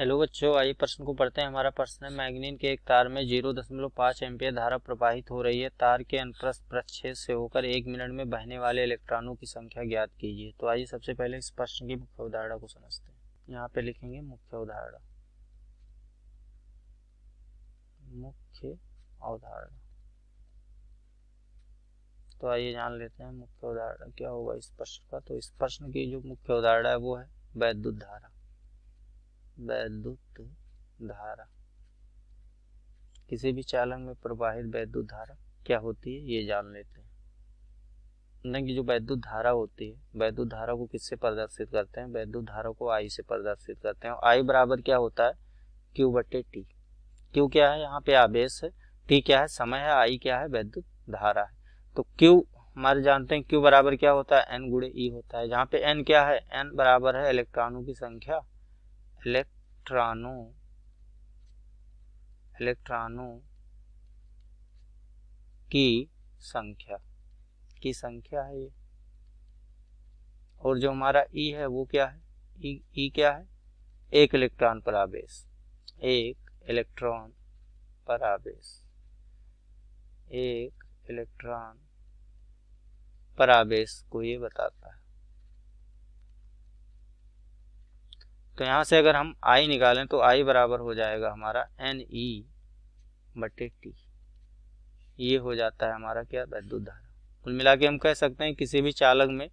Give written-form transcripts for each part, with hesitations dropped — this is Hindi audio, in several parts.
हेलो बच्चों, आइए प्रश्न को पढ़ते हैं। हमारा प्रश्न है, मैग्नीन के एक तार में 0.5 एम्पीयर धारा प्रवाहित हो रही है। तार के अनुप्रस्थ प्रच्छेद से होकर 1 मिनट में बहने वाले इलेक्ट्रॉनों की संख्या ज्ञात कीजिए। तो आइए सबसे पहले इस प्रश्न की मुख्य अवधारणा को समझते हैं। यहाँ पे लिखेंगे मुख्य अवधारणा। मुख्य अवधारणा। तो आइए जान लेते हैं मुख्य अवधारणा क्या होगा इस प्रश्न का। तो इस प्रश्न की जो मुख्य अवधारणा है वो है वैद्युत धारा। वैद्युत धारा, किसी भी चालक में प्रवाहित वैद्युत धारा क्या होती है ये जान लेते हैं। कि जो वैद्युत धारा होती है, वैद्युत धारा को किससे प्रदर्शित करते हैं? वैद्युत धारा को आई से प्रदर्शित करते हैं। आई बराबर क्या होता है? क्यू बटे टी। क्यू क्या है? यहाँ पे आवेश है। टी क्या है? समय है। आई क्या है? वैद्युत धारा है। तो क्यू हमारे जानते हैं क्यू बराबर क्या होता है? एन गुणे ई होता है। जहाँ पे एन क्या है? एन बराबर है इलेक्ट्रॉनों की संख्या। इलेक्ट्रॉनों की संख्या है ये। और जो हमारा ई है वो क्या है? ई क्या है? एक इलेक्ट्रॉन पर आवेश। एक इलेक्ट्रॉन पर आवेश। एक इलेक्ट्रॉन पर आवेश को ये बताता है। तो यहां से अगर हम आई निकालें तो आई बराबर हो जाएगा हमारा एन ई बटे टी। ये हो जाता है हमारा क्या? वैद्युत धारा। कुल मिला के हम कह सकते हैं किसी भी चालक में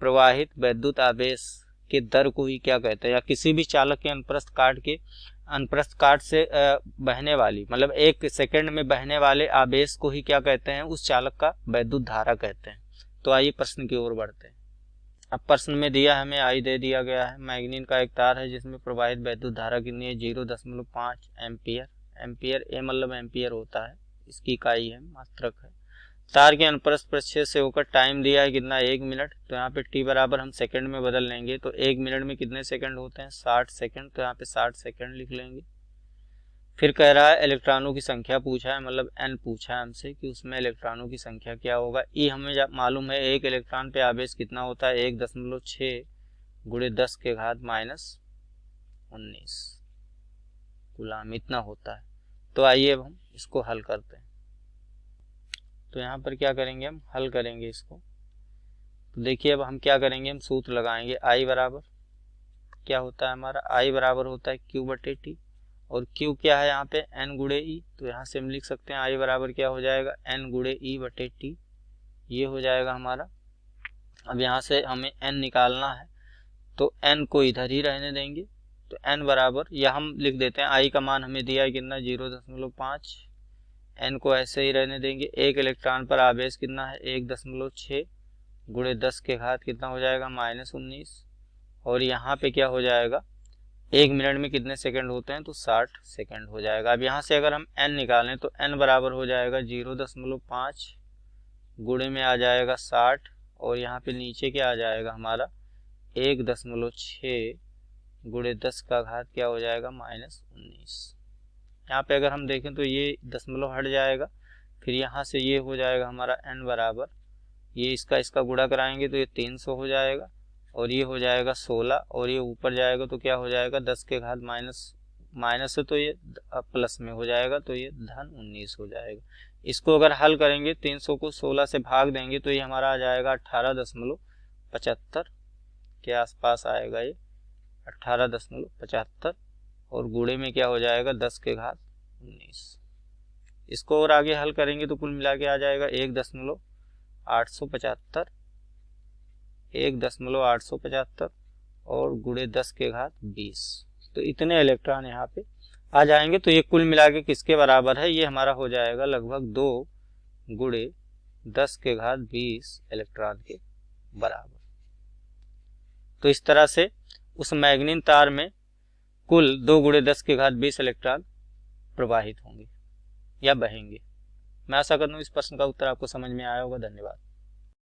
प्रवाहित वैद्युत आवेश के दर को ही क्या कहते हैं, या किसी भी चालक के अनुप्रस्थ काट से बहने वाली, मतलब 1 सेकंड में बहने वाले आवेश को ही क्या कहते हैं? उस चालक का वैद्युत धारा कहते हैं। तो आइए प्रश्न की ओर बढ़ते हैं। अब प्रश्न में दिया हमें आई दे दिया गया है। मैग्नीन का एक तार है जिसमें प्रवाहित वैद्युत धारा कितनी है? 0.5 एम्पियर। एम्पियर ए मतलब एम्पियर होता है, इसकी इकाई है, मात्रक है। तार के अनुप्रस्थ प्रच्छेद से होकर टाइम दिया है कितना? 1 मिनट। तो यहाँ पे टी बराबर हम सेकंड में बदल लेंगे। तो 1 मिनट में कितने सेकंड होते हैं? 60 सेकंड। तो यहाँ पे 60 सेकंड लिख लेंगे। फिर कह रहा है इलेक्ट्रॉनों की संख्या पूछा है, मतलब एन पूछा है हमसे कि उसमें इलेक्ट्रॉनों की संख्या क्या होगा। ई हमें मालूम है, एक इलेक्ट्रॉन पे आवेश कितना होता है? 1.6 गुणे 10 के घात -19 कूलम, इतना होता है। तो आइए अब हम इसको हल करते हैं। तो यहाँ पर क्या करेंगे? हम हल करेंगे इसको। तो देखिए अब हम क्या करेंगे, हम सूत्र लगाएंगे। आई बराबर क्या होता है हमारा? आई बराबर होता है क्यू बटे टी। और क्यू क्या है यहाँ पे? एन गुणे ई। तो यहाँ से हम लिख सकते हैं आई बराबर क्या हो जाएगा? एन गुणे ई बटे टी। ये हो जाएगा हमारा। अब यहाँ से हमें एन निकालना है, तो एन को इधर ही रहने देंगे। तो एन बराबर, या हम लिख देते हैं आई का मान हमें दिया है कितना? 0.5। एन को ऐसे ही रहने देंगे। एक इलेक्ट्रॉन पर आवेश कितना है? 1.6 गुणे 10 के घात कितना हो जाएगा? -19। और यहाँ पे क्या हो जाएगा? 1 मिनट में कितने सेकंड होते हैं? तो 60 सेकंड हो जाएगा। अब यहाँ से अगर हम एन निकालें तो एन बराबर हो जाएगा 0.5 गुणे में आ जाएगा 60। और यहाँ पे नीचे क्या आ जाएगा हमारा? 1.6 गुणे 10 का घात क्या हो जाएगा? -19। यहाँ पे अगर हम देखें तो ये दशमलव हट जाएगा। फिर यहाँ से ये हो जाएगा हमारा n बराबर, ये इसका गुणा कराएंगे तो ये 300 हो जाएगा। और ये हो जाएगा 16। और ये ऊपर जाएगा तो क्या हो जाएगा? 10 के घात माइनस से तो ये प्लस में हो जाएगा, तो ये -19 हो जाएगा। इसको अगर हल करेंगे, 300 को 16 से भाग देंगे तो ये हमारा आ जाएगा 18.75 के आसपास आएगा। ये 18.75 और गुणे में क्या हो जाएगा? 10 के घात 19। इसको और आगे हल करेंगे तो कुल मिला के आ जाएगा 1.875 और गुणे 10 के घात 20। तो इतने इलेक्ट्रॉन यहाँ पे आ जाएंगे। तो ये कुल मिला के किसके बराबर है? ये हमारा हो जाएगा लगभग 2 गुणे 10 के घात 20 इलेक्ट्रॉन के बराबर। तो इस तरह से उस मैग्नीन तार में कुल 2 गुणे 10 के घात 20 इलेक्ट्रॉन प्रवाहित होंगे या बहेंगे। मैं आशा करता हूँ इस प्रश्न का उत्तर आपको समझ में आया होगा। धन्यवाद।